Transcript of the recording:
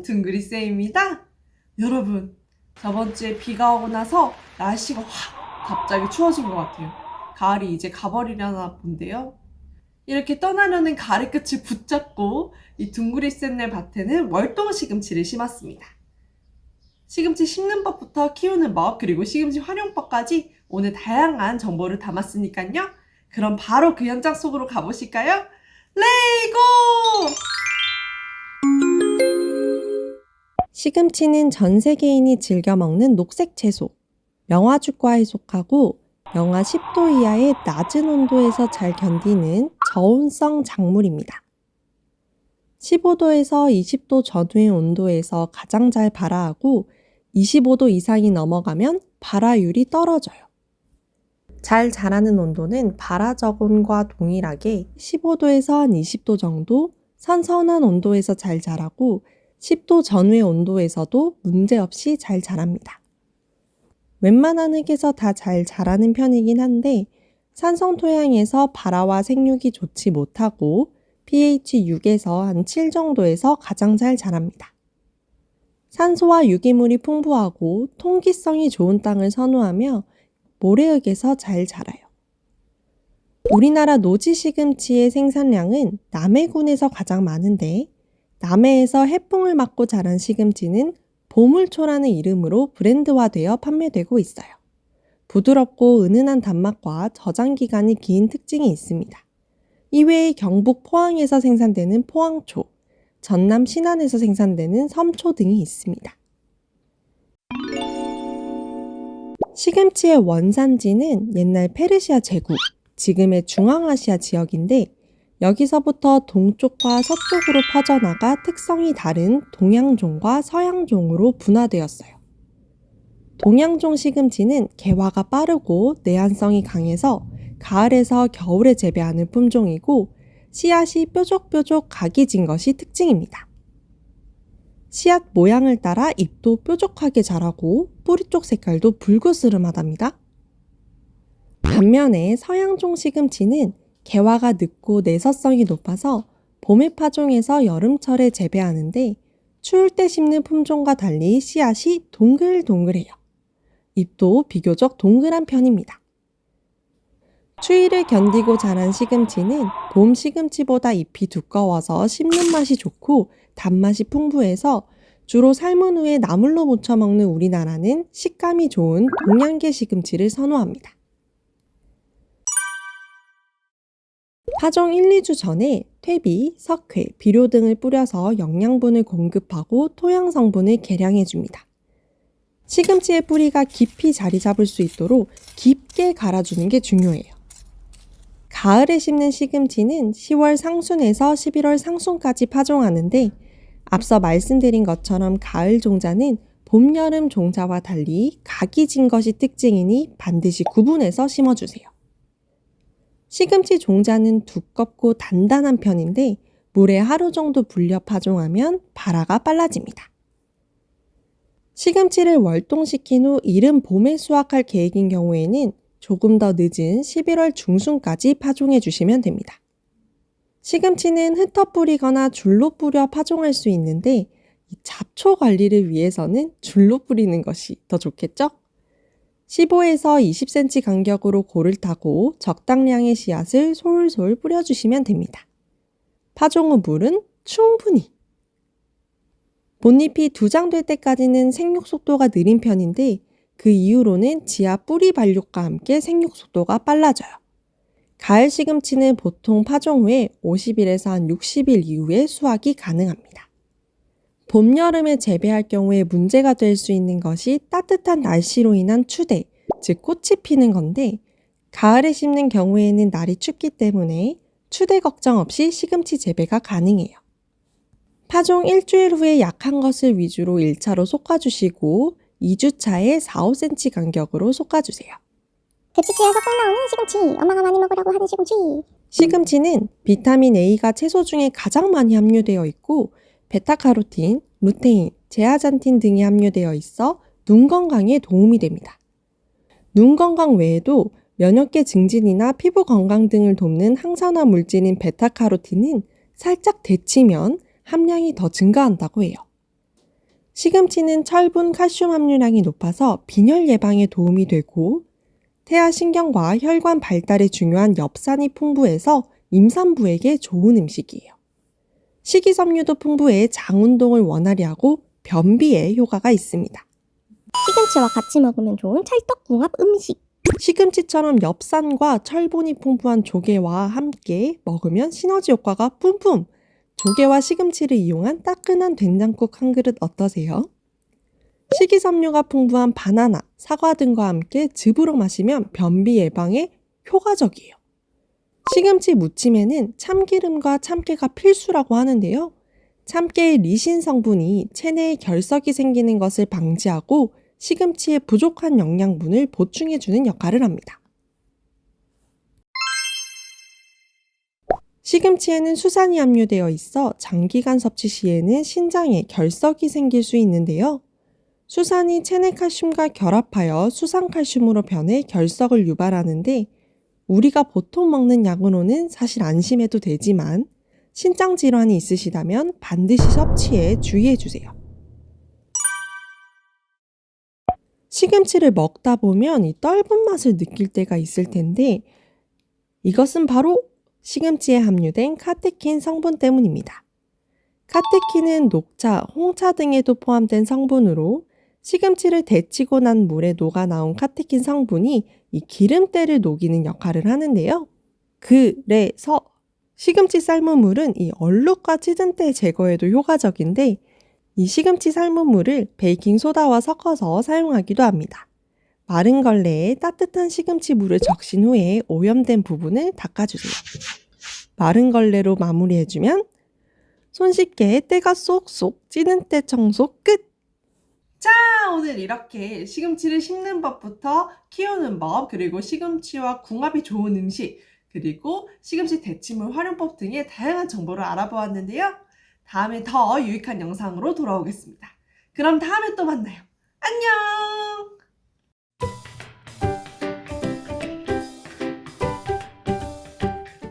둥그리쌤입니다. 여러분, 저번 주에 비가 오고 나서 날씨가 확 갑자기 추워진 것 같아요. 가을이 이제 가버리려나 본데요. 이렇게 떠나려는 가을의 끝을 붙잡고 이 둥그리쌤네 밭에는 월동 시금치를 심었습니다. 시금치 심는 법부터 키우는 법, 그리고 시금치 활용법까지 오늘 다양한 정보를 담았으니까요. 그럼 바로 그 현장 속으로 가보실까요? 레이고! 시금치는 전 세계인이 즐겨 먹는 녹색 채소, 명화죽과에 속하고 영하 10도 이하의 낮은 온도에서 잘 견디는 저온성 작물입니다. 15도에서 20도 전후의 온도에서 가장 잘 발화하고 25도 이상이 넘어가면 발화율이 떨어져요. 잘 자라는 온도는 발화 저온과 동일하게 15도에서 한 20도 정도 선선한 온도에서 잘 자라고 10도 전후의 온도에서도 문제없이 잘 자랍니다. 웬만한 흙에서 다 잘 자라는 편이긴 한데 산성 토양에서 발화와 생육이 좋지 못하고 pH 6에서 한 7 정도에서 가장 잘 자랍니다. 산소와 유기물이 풍부하고 통기성이 좋은 땅을 선호하며 모래흙에서 잘 자라요. 우리나라 노지 시금치의 생산량은 남해군에서 가장 많은데 남해에서 해풍을 맞고 자란 시금치는 보물초라는 이름으로 브랜드화되어 판매되고 있어요. 부드럽고 은은한 단맛과 저장 기간이 긴 특징이 있습니다. 이외에 경북 포항에서 생산되는 포항초, 전남 신안에서 생산되는 섬초 등이 있습니다. 시금치의 원산지는 옛날 페르시아 제국, 지금의 중앙아시아 지역인데 여기서부터 동쪽과 서쪽으로 퍼져나가 특성이 다른 동양종과 서양종으로 분화되었어요. 동양종 시금치는 개화가 빠르고 내한성이 강해서 가을에서 겨울에 재배하는 품종이고 씨앗이 뾰족뾰족 각이 진 것이 특징입니다. 씨앗 모양을 따라 잎도 뾰족하게 자라고 뿌리 쪽 색깔도 붉으스름하답니다. 반면에 서양종 시금치는 개화가 늦고 내서성이 높아서 봄에 파종해서 여름철에 재배하는데 추울 때 심는 품종과 달리 씨앗이 동글동글해요. 잎도 비교적 동글한 편입니다. 추위를 견디고 자란 시금치는 봄 시금치보다 잎이 두꺼워서 씹는 맛이 좋고 단맛이 풍부해서 주로 삶은 후에 나물로 무쳐 먹는 우리나라는 식감이 좋은 동양계 시금치를 선호합니다. 파종 1, 2주 전에 퇴비, 석회, 비료 등을 뿌려서 영양분을 공급하고 토양 성분을 개량해줍니다. 시금치의 뿌리가 깊이 자리 잡을 수 있도록 깊게 갈아주는 게 중요해요. 가을에 심는 시금치는 10월 상순에서 11월 상순까지 파종하는데 앞서 말씀드린 것처럼 가을 종자는 봄, 여름 종자와 달리 각이 진 것이 특징이니 반드시 구분해서 심어주세요. 시금치 종자는 두껍고 단단한 편인데 물에 하루 정도 불려 파종하면 발화가 빨라집니다. 시금치를 월동시킨 후 이른 봄에 수확할 계획인 경우에는 조금 더 늦은 11월 중순까지 파종해 주시면 됩니다. 시금치는 흩어 뿌리거나 줄로 뿌려 파종할 수 있는데 이 잡초 관리를 위해서는 줄로 뿌리는 것이 더 좋겠죠? 15에서 20cm 간격으로 골을 타고 적당량의 씨앗을 솔솔 뿌려주시면 됩니다. 파종 후 물은 충분히. 본잎이 두장될 때까지는 생육 속도가 느린 편인데 그 이후로는 지하 뿌리 발육과 함께 생육 속도가 빨라져요. 가을 시금치는 보통 파종 후에 50일에서 한 60일 이후에 수확이 가능합니다. 봄, 여름에 재배할 경우에 문제가 될 수 있는 것이 따뜻한 날씨로 인한 추대, 즉 꽃이 피는 건데 가을에 심는 경우에는 날이 춥기 때문에 추대 걱정 없이 시금치 재배가 가능해요. 파종 일주일 후에 약한 것을 위주로 1차로 솎아주시고 2주차에 4, 5cm 간격으로 솎아주세요. 급식지에서 꼭 나오는 시금치, 엄마가 많이 먹으라고 하는 시금치. 시금치는 비타민 A가 채소 중에 가장 많이 함유되어 있고 베타카로틴, 루테인, 제아잔틴 등이 함유되어 있어 눈 건강에 도움이 됩니다. 눈 건강 외에도 면역계 증진이나 피부 건강 등을 돕는 항산화 물질인 베타카로틴은 살짝 데치면 함량이 더 증가한다고 해요. 시금치는 철분, 칼슘 함유량이 높아서 빈혈 예방에 도움이 되고 태아 신경과 혈관 발달에 중요한 엽산이 풍부해서 임산부에게 좋은 음식이에요. 식이섬유도 풍부해 장 운동을 원활히 하고 변비에 효과가 있습니다. 시금치와 같이 먹으면 좋은 찰떡궁합 음식. 시금치처럼 엽산과 철분이 풍부한 조개와 함께 먹으면 시너지 효과가 뿜뿜! 조개와 시금치를 이용한 따끈한 된장국 한 그릇 어떠세요? 식이섬유가 풍부한 바나나, 사과 등과 함께 즙으로 마시면 변비 예방에 효과적이에요. 시금치 무침에는 참기름과 참깨가 필수라고 하는데요. 참깨의 리신 성분이 체내에 결석이 생기는 것을 방지하고 시금치의 부족한 영양분을 보충해주는 역할을 합니다. 시금치에는 수산이 함유되어 있어 장기간 섭취 시에는 신장에 결석이 생길 수 있는데요. 수산이 체내 칼슘과 결합하여 수산칼슘으로 변해 결석을 유발하는데 우리가 보통 먹는 약으로는 사실 안심해도 되지만 신장 질환이 있으시다면 반드시 섭취에 주의해 주세요. 시금치를 먹다 보면 이 떫은 맛을 느낄 때가 있을 텐데 이것은 바로 시금치에 함유된 카테킨 성분 때문입니다. 카테킨은 녹차, 홍차 등에도 포함된 성분으로 시금치를 데치고 난 물에 녹아 나온 카테킨 성분이 이 기름때를 녹이는 역할을 하는데요. 그래서 시금치 삶은 물은 이 얼룩과 찌든때 제거에도 효과적인데 이 시금치 삶은 물을 베이킹소다와 섞어서 사용하기도 합니다. 마른 걸레에 따뜻한 시금치 물을 적신 후에 오염된 부분을 닦아주세요. 마른 걸레로 마무리해주면 손쉽게 때가 쏙쏙 찌는 때 청소 끝! 자, 오늘 이렇게 시금치를 심는 법부터 키우는 법, 그리고 시금치와 궁합이 좋은 음식, 그리고 시금치 데치물 활용법 등의 다양한 정보를 알아보았는데요. 다음에 더 유익한 영상으로 돌아오겠습니다. 그럼 다음에 또 만나요.